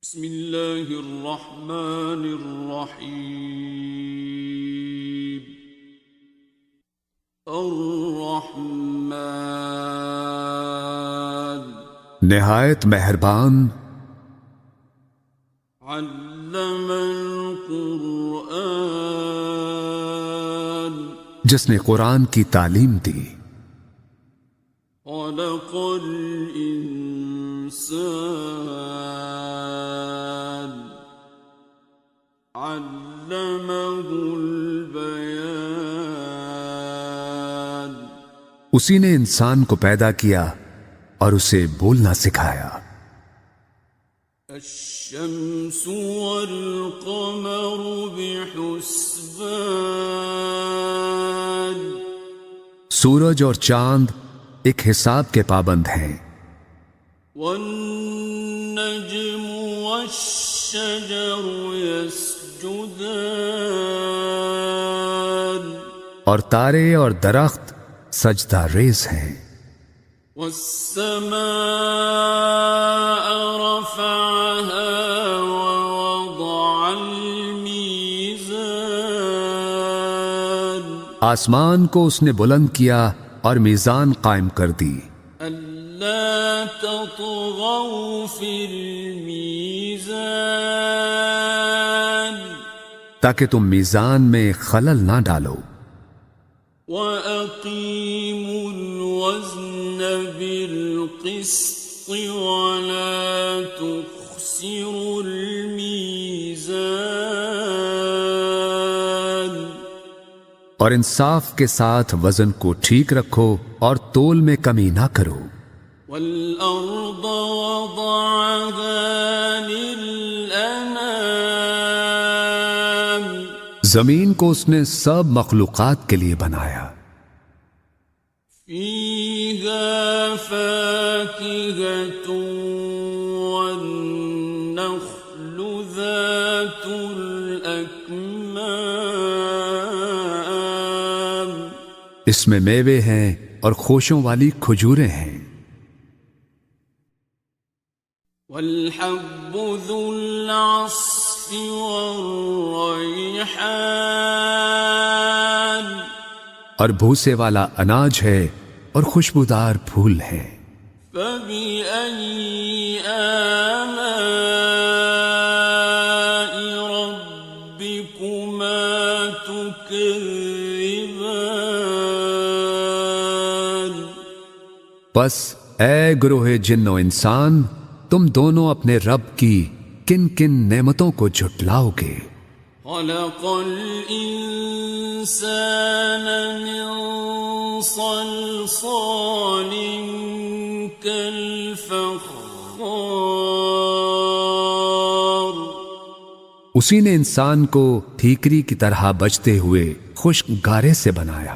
بسم اللہ الرحمن الرحیم الرحمن نہایت مہربان علم القرآن جس نے قرآن کی تعلیم دی، خلق الانسان علمہ البیان اسی نے انسان کو پیدا کیا اور اسے بولنا سکھایا۔ الشمس والقمر بحسبان سورج اور چاند ایک حساب کے پابند ہیں، والنجم والشجر يسجدان اور تارے اور درخت سجدہ ریز ہیں۔ والسماء رفعها ووضع الميزان آسمان کو اس نے بلند کیا اور میزان قائم کر دی، ألا تطغوا في الميزان تاکہ تم میزان میں خلل نہ ڈالو، وَأَقِيمُوا الْوَزْنَ بِالْقِسْطِ وَلَا تُخْسِرُوا الْمِيزَانَ اور انصاف کے ساتھ وزن کو ٹھیک رکھو اور تول میں کمی نہ کرو۔ وَالْأَرْضَ وَضَعَهَا لِلْأَنَامِ زمین کو اس نے سب مخلوقات کے لیے بنایا، فِيهَا فَاكِهَةٌ وَالنَّخْلُ ذَاتُ الْأَكْمَامِ اس میں میوے ہیں اور خوشوں والی کھجوریں ہیں، وَالْحَبُّ ذُو الْعَصْفِ وَالرَّيْحَانِ اور بھوسے والا اناج ہے اور خوشبودار پھول ہیں۔ فَبِأَيِّ آلَاءِ رَبِّكُمَا تُكَذِّبَانِ بس اے گروہ جن و انسان، تم دونوں اپنے رب کی کن کن نعمتوں کو جھٹلاؤ گے۔ خَلَقَ الْإِنسَانَ مِنْ صَلْصَالٍ كَالْفَخَّارِ اسی نے انسان کو ٹھیکری کی طرح بجتے ہوئے خشک گارے سے بنایا،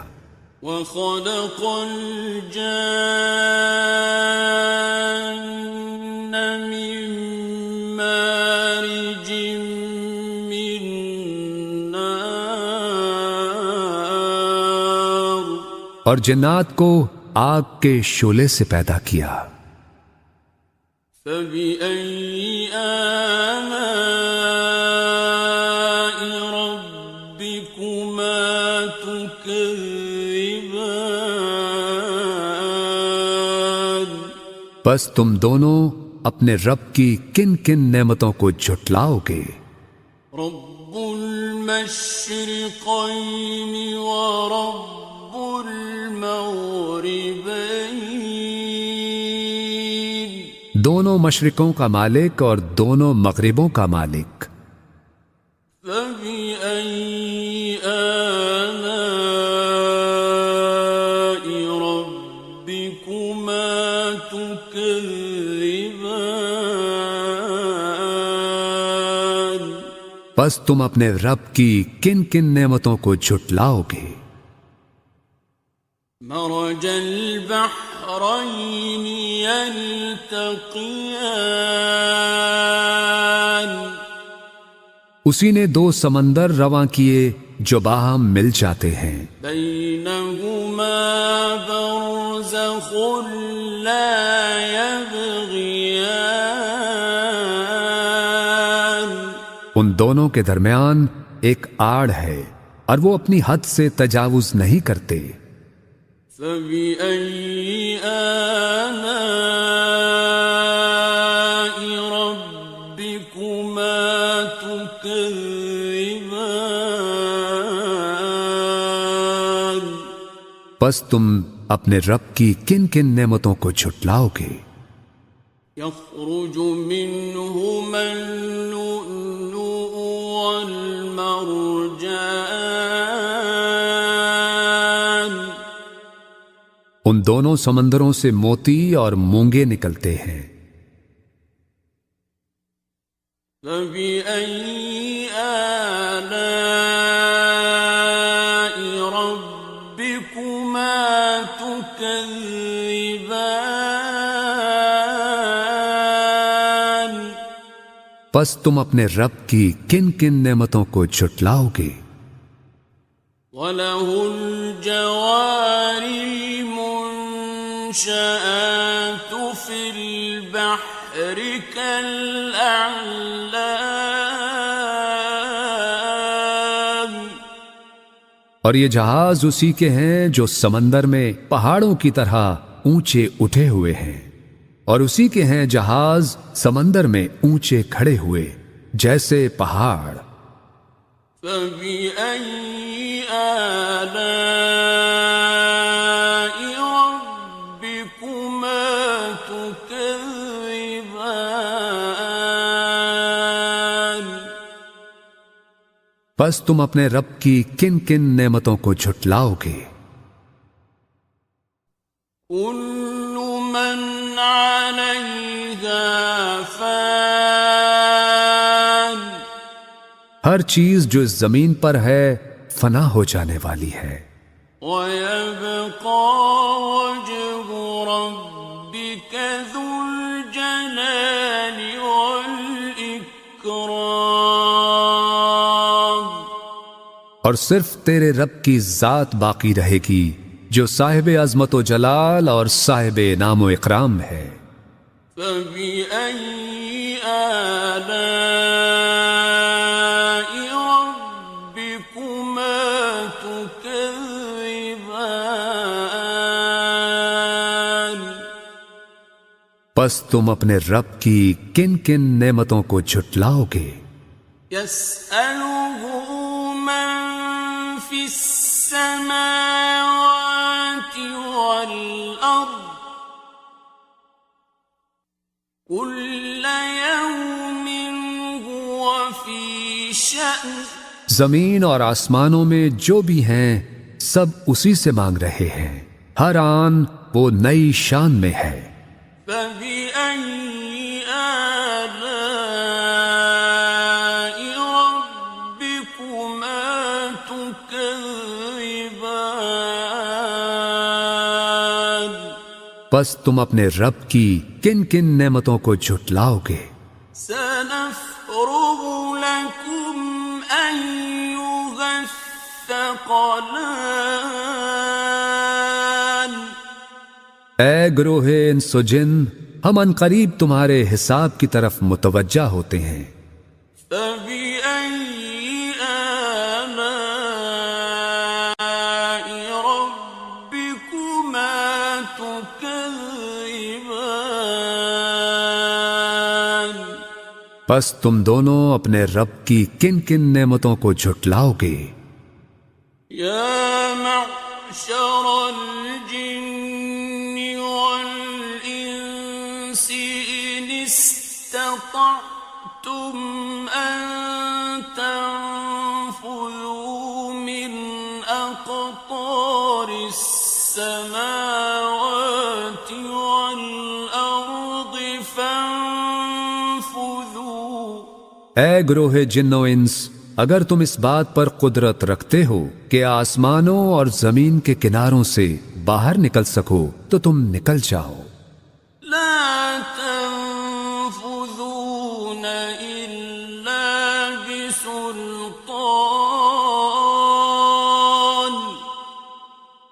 وَخَلَقَ الْجَانَّ مِن مَّارِجٍ مِّن نَّارٍ اور جنات کو آگ کے شعلے سے پیدا کیا۔ فَبِأَيِّ آلَاءِ رَبِّكُمَا تُكَذِّبَانِ بس تم دونوں اپنے رب کی کن کن نعمتوں کو جھٹلاؤ گے۔ رب المشرقين ورب المغربين دونوں مشرقوں کا مالک اور دونوں مغربوں کا مالک، فبأي آلاء ربكما تكذبان بس تم اپنے رب کی کن کن نعمتوں کو جھٹلاؤ گے۔ مرج البحرين يلتقيان اسی نے دو سمندر رواں کیے جو باہم مل جاتے ہیں، بينهما برزخ لا يبغيان ان دونوں کے درمیان ایک آڑ ہے اور وہ اپنی حد سے تجاوز نہیں کرتے۔ فَبِأَيِّ آلَاءِ رَبِّكُمَا تُكَذِّبَانِ پس تم اپنے رب کی کن کن نعمتوں کو جھٹلاؤ گے؟ يَخْرُجُ مِنْهُمَا اللُّؤْلُؤُ وَالْمَرْجَانُ ان دونوں سمندروں سے موتی اور مونگے نکلتے ہیں۔ فَبِأَيِّ آلَاءِ رَبِّكُمَا تُكَذِّبَانِ پس تم اپنے رب کی کن کن نعمتوں کو جھٹلاؤ گے؟ وَلَهُ الْجَوَارِ الْمُنشَآتُ فِي الْبَحْرِ كَالْأَعْلَامِ اور یہ جہاز اسی کے ہیں جو سمندر میں پہاڑوں کی طرح اونچے اٹھے ہوئے ہیں، اور اسی کے ہیں جہاز سمندر میں اونچے کھڑے ہوئے جیسے پہاڑ۔ فَبِأَيِّ آلَاءِ رَبِّكُمَا تُكَذِّبَانِ پس تم اپنے رب کی کن کن نعمتوں کو جھٹلاؤ گے؟ كُلُّ مَنْ عَلَيْهَا فَانٍ ہر چیز جو اس زمین پر ہے فنا ہو جانے والی ہے، وَيَبْقَى وَجْهُ رَبِّكَ ذُو الْجَلَالِ وَالْإِكْرَامِ اور صرف تیرے رب کی ذات باقی رہے گی جو صاحب عظمت و جلال اور صاحب انعام و اکرام ہے۔ فَبِأَيِّ آلَاءِ رَبِّكُمَا تُكَذِّبَانِ پس تم اپنے رب کی کن کن نعمتوں کو جھٹلاؤ گے؟ يَسْأَلُهُ مَن فِي السَّمَاوَاتِ وَالْأَرْضِ كُلَّ يَوْمٍ هُوَ فِي شَأْنٍ زمین اور آسمانوں میں جو بھی ہیں سب اسی سے مانگ رہے ہیں، ہر آن وہ نئی شان میں ہے۔ فَبِأَيِّ آلَاءِ رَبِّكُمَا تُكَذِّبَانِ پس تم اپنے رب کی کن کن نعمتوں کو جھٹلاؤ گے؟ سَنَفْرُغُ لَكُمْ أَيُّهَ الثَّقَلَانِ اے گروہ انس و جن، ہم عنقریب تمہارے حساب کی طرف متوجہ ہوتے ہیں۔ فَبِأَيِّ آلَاءِ رَبِّكُمَا تُكَذِّبَانِ پس تم دونوں اپنے رب کی کن کن نعمتوں کو جھٹلاؤ گے؟ يَا مَعْشَرَ الْجِنِّ وَالْإِنسِ إِنِ اسْتَطَعْتُمْ أَن تَنفُذُوا مِنْ أَقْطَارِ السَّمَاوَاتِ وَالْأَرْضِ فَانفُذُوا اے گروہ جن و انس، اگر تم اس بات پر قدرت رکھتے ہو کہ آسمانوں اور زمین کے کناروں سے باہر نکل سکو تو تم نکل جاؤ۔ لا تنفذون إلا بسلطان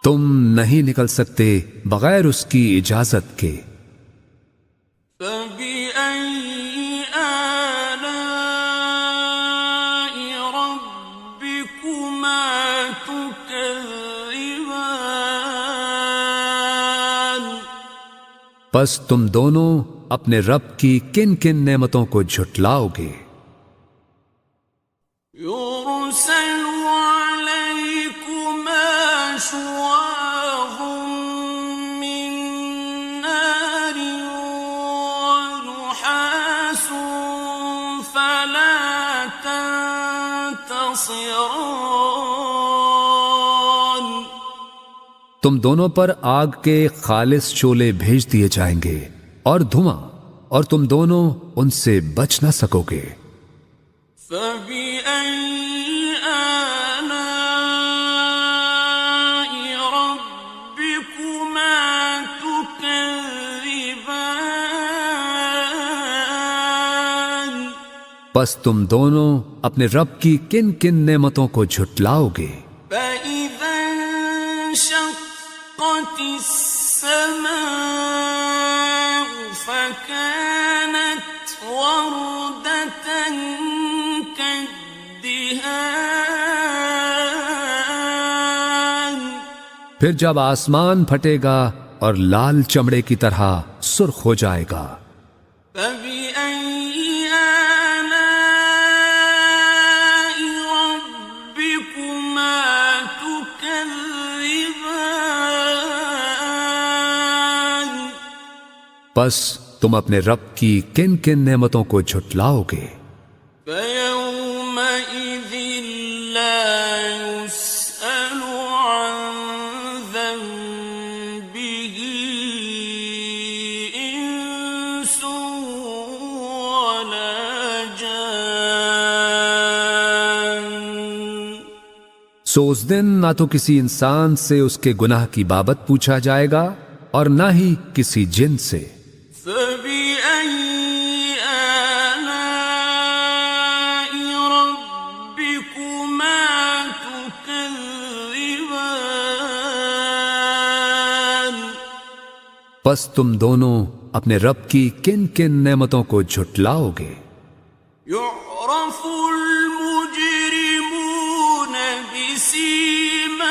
تم نہیں نکل سکتے بغیر اس کی اجازت کے۔ فبأي آلاء پس تم دونوں اپنے رب کی کن کن نعمتوں کو جھٹلاؤ گے؟ يرسل عليكما شواظ من نار ونحاس فلا تنتصران تم دونوں پر آگ کے خالص شعلے بھیج دیے جائیں گے اور دھواں، اور تم دونوں ان سے بچ نہ سکو گے۔ فَبِأَيِّ آلَاءِ رَبِّكُمَا تُكَذِّبَانِ پس تم دونوں اپنے رب کی کن کن نعمتوں کو جھٹلاؤ گے؟ فَإِذَا انشَقَّتِ السَّمَاءُ فَكَانَتْ وَرْدَةً كَالدِّهَانِ پھر جب آسمان پھٹے گا اور لال چمڑے کی طرح سرخ ہو جائے گا۔ فَبِأَيِّ آلَاءِ رَبِّكُمَا تُكَذِّبَانِ پس تم اپنے رب کی کن کن نعمتوں کو جھٹلاؤ گے؟ فَيَوْمَئِذٍ لَا يُسْأَلُ عَنْ ذَنبِهِ إِنسٌ وَلَا جَانٌّ سو اس دن نہ تو کسی انسان سے اس کے گناہ کی بابت پوچھا جائے گا اور نہ ہی کسی جن سے۔ فَبِأَيِّ آلَاءِ رَبِّكُمَا تُكَذِّبَانِ پس تم دونوں اپنے رب کی کن کن نعمتوں کو جھٹلاؤ گے؟ يُعْرَفُ الْمُجْرِمُونَ بِسِيمَاهُمْ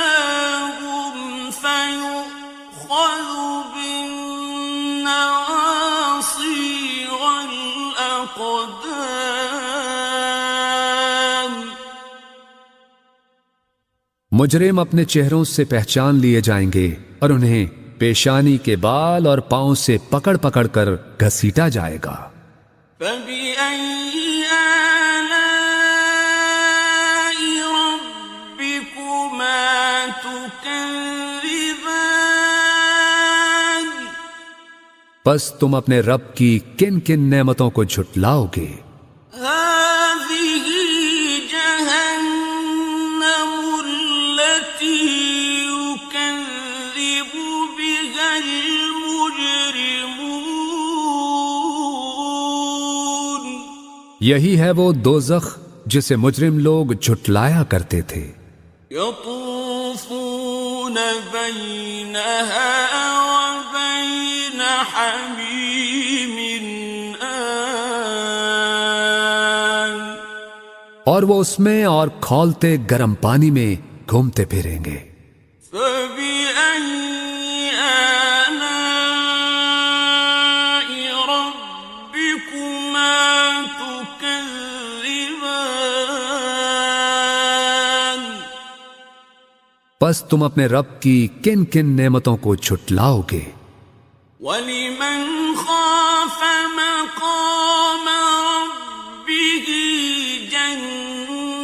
فَيُؤْخَذُ بِالنَّوَاصِي وَالْأَقْدَامِ مجرم اپنے چہروں سے پہچان لیے جائیں گے اور انہیں پیشانی کے بال اور پاؤں سے پکڑ پکڑ کر گھسیٹا جائے گا۔ فَبِأَيِّ آلَاءِ رَبِّكُمَا تُكَذِّبَانِ پس تم اپنے رب کی کن کن نعمتوں کو جھٹلاؤ گے؟ هَٰذِهِ جَهَنَّمُ الَّتِي يُكَذِّبُ بِهَا الْمُجْرِمُونَ یہی ہے وہ دوزخ جسے مجرم لوگ جھٹلایا کرتے تھے۔ يَطُوفُونَ بَيْنَهَا وَبَيْنَ حَمِيمٍ آنٍ اور وہ اس میں اور کھولتے گرم پانی میں گھومتے پھریں گے۔ فَبِأَيِّ آلَاءِ رَبِّكُمَا تُكَذِّبَانِ پس تم اپنے رب کی کن کن نعمتوں کو جھٹلاؤ گے؟ وَلِمَنْ خَافَ مَقَامَ رَبِّهِ جَنَّتَانِ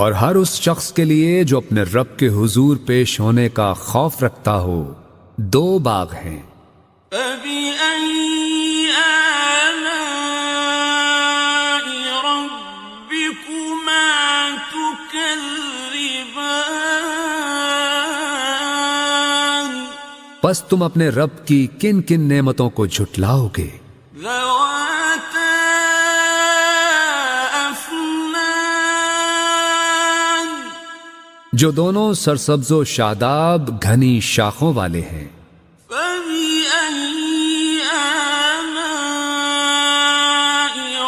اور ہر اس شخص کے لیے جو اپنے رب کے حضور پیش ہونے کا خوف رکھتا ہو دو باغ ہیں۔ فَبِأَيِّ آلَاءِ رَبِّكُمَا تُكَذِّبَانِ پس تم اپنے رب کی کن کن نعمتوں کو جھٹلاؤ گے؟ ذَوَاتَا أَفْنَانٍ جو دونوں سرسبز و شاداب گھنی شاخوں والے ہیں۔ فَبِأَيِّ آلَاءِ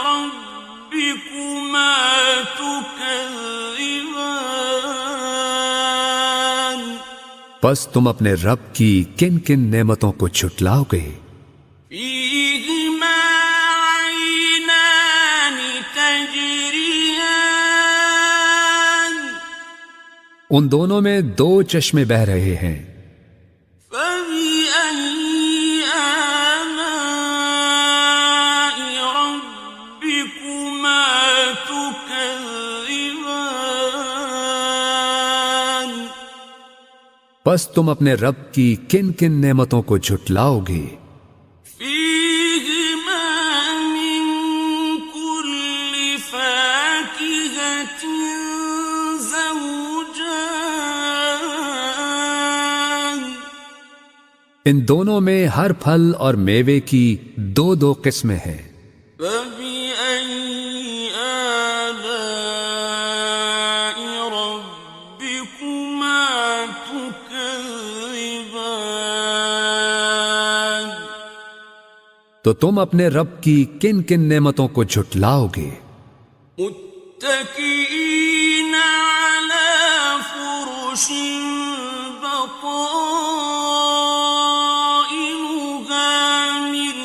رَبِّكُمَا تُكَذِّبَانِ پس تم اپنے رب کی کن کن نعمتوں کو جھٹلاؤ گے؟ فيهما عينان تجريان ان دونوں میں دو چشمے بہ رہے ہیں، فبأي آلاء ربكما تكذبان پس تم اپنے رب کی کن کن نعمتوں کو جھٹلاؤ گے؟ فيهما من كل فاكهة زوجان ان دونوں میں ہر پھل اور میوے کی دو دو قسمیں ہیں، فبأي آلاء ربكما تكذبان تو تم اپنے رب کی کن کن نعمتوں کو جھٹلاؤ گے؟ متكئين على فرش بطائنها من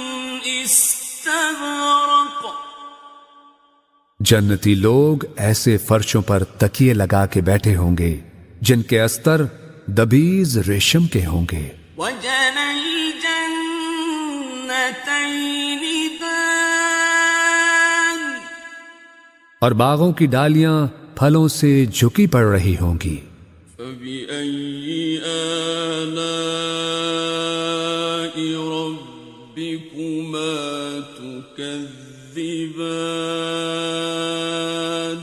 استبرق جنتی لوگ ایسے فرشوں پر تکیے لگا کے بیٹھے ہوں گے جن کے استر دبیز ریشم کے ہوں گے، وجنى الجنتين دان اور باغوں کی ڈالیاں پھلوں سے جھکی پڑ رہی ہوں گی۔ فبأي آلاء ربكما تكذبان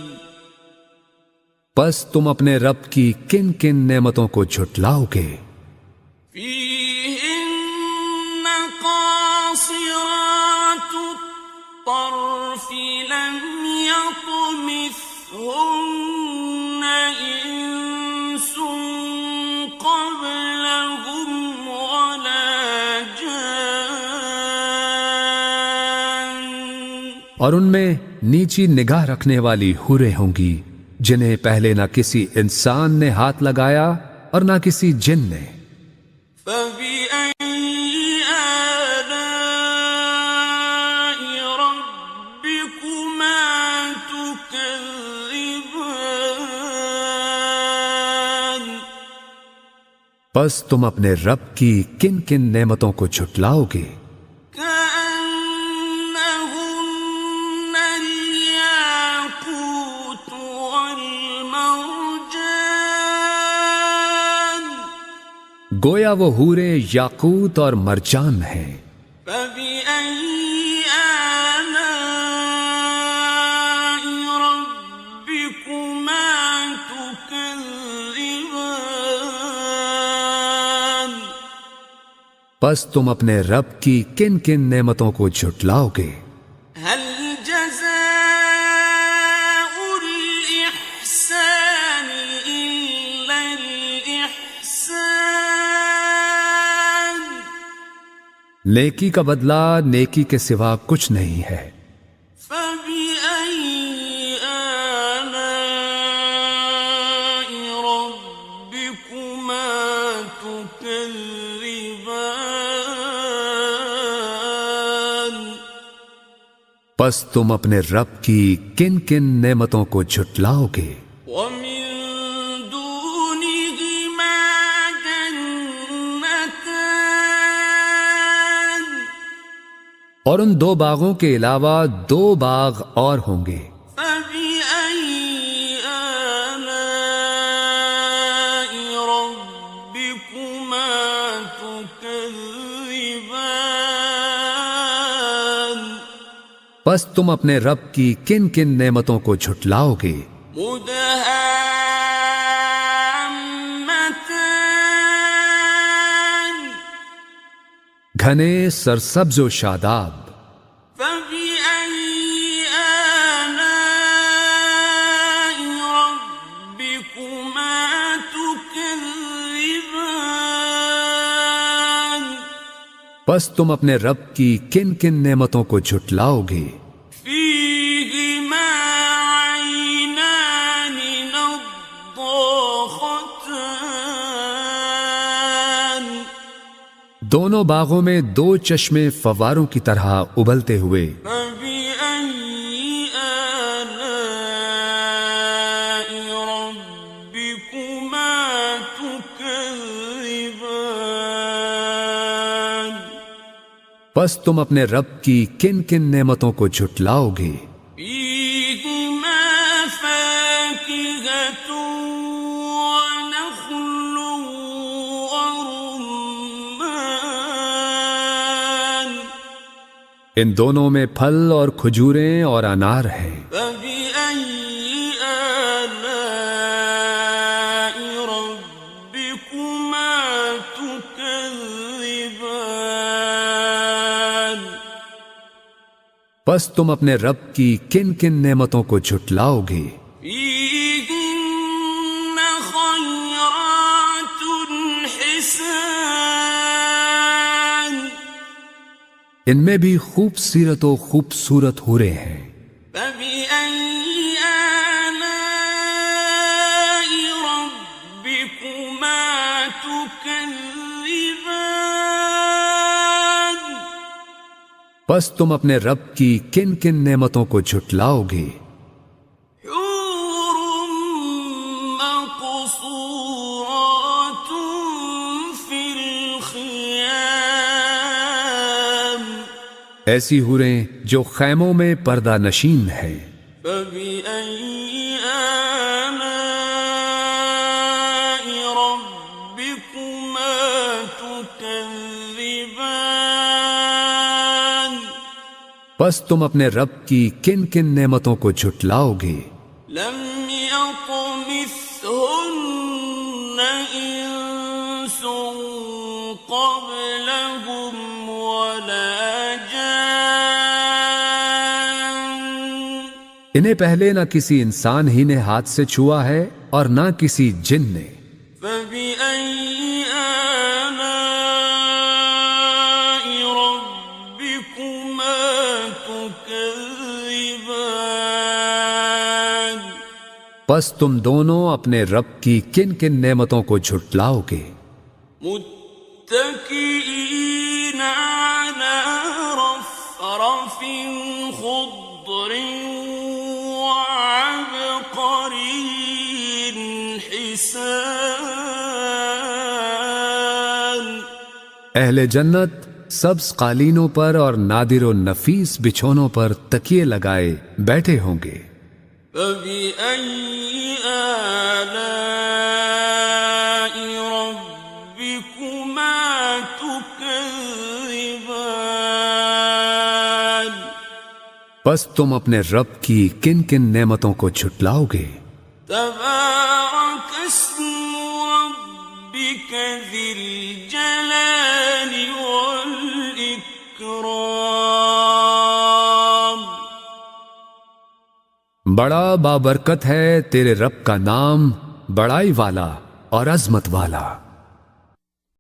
پس تم اپنے رب کی کن کن نعمتوں کو جھٹلاؤ گے؟ فيهن قاصرات الطرف لم يطمثهن إنس قبلهم ولا جان اور ان میں نیچی نگاہ رکھنے والی حوریں ہوں گی جنہیں پہلے نہ کسی انسان نے ہاتھ لگایا اور نہ کسی جن نے۔ فبأي آلاء ربكما تكذبان پس تم اپنے رب کی کن کن نعمتوں کو جھٹلاؤ گے؟ كأنهن الياقوت والمرجان گویا وہ حوریں یاقوت اور مرجان ہیں۔ فبأي آلاء ربكما تكذبان پس تم اپنے رب کی کن کن نعمتوں کو جھٹلاؤ گے؟ هل جزاء الإحسان إلا الإحسان نیکی کا بدلہ نیکی کے سوا کچھ نہیں ہے۔ فبأي آلاء ربكما تكذبان پس تم اپنے رب کی کن کن نعمتوں کو جھٹلاؤ گے؟ ومن دونهما جنتان اور ان دو باغوں کے علاوہ دو باغ اور ہوں گے۔ فبأي آلاء ربكما تكذبان پس تم اپنے رب کی کن کن نعمتوں کو جھٹلاؤ گے؟ مدهامتان گھنے سرسبز و شاداب۔ فبأي آلاء ربكما تكذبان پس تم اپنے رب کی کن کن نعمتوں کو جھٹلاؤ گے؟ فيهما عينان نضاختان دونوں باغوں میں دو چشمے فواروں کی طرح ابلتے ہوئے. فبأي آلاء ربكما تكذبان پس تم اپنے رب کی کن کن نعمتوں کو جھٹلاؤ گے؟ فيهما فاكهة ونخل ورمان ان دونوں میں پھل اور کھجوریں اور انار ہیں. فبأي آلاء ربكما تكذبان پس تم اپنے رب کی کن کن نعمتوں کو جھٹلاؤ گے؟ فيهن خيرات حسان ان میں بھی خوبصورت و خوبصورت حوریں ہیں. فبأي آلاء ربكما تكذبان پس تم اپنے رب کی کن کن نعمتوں کو جھٹلاؤ گے؟ حور مقصورات في الخيام ایسی حوریں جو خیموں میں پردہ نشین ہیں. فبأي آلاء ربكما تكذبان پس تم اپنے رب کی کن کن نعمتوں کو جھٹلاؤ گے؟ لم يطمثهن إنس قبلهم ولا جان انہیں پہلے نہ کسی انسان ہی نے ہاتھ سے چھوا ہے اور نہ کسی جن نے. فبأي آلاء ربكما تكذبان پس تم دونوں اپنے رب کی کن کن نعمتوں کو جھٹلاؤ گے؟ متكئين على رفرف خضر وعبقري حسان اہل جنت سبز قالینوں پر اور نادر و نفیس بچھونوں پر تکیے لگائے بیٹھے ہوں گے. فبأي آلاء ربكما تكذبان پس تم اپنے رب کی کن کن نعمتوں کو جھٹلاؤ گے؟ تبارك اسم ربك ذي الجلال والإكرام بڑا بابرکت ہے تیرے رب کا نام، بڑائی والا اور عظمت والا.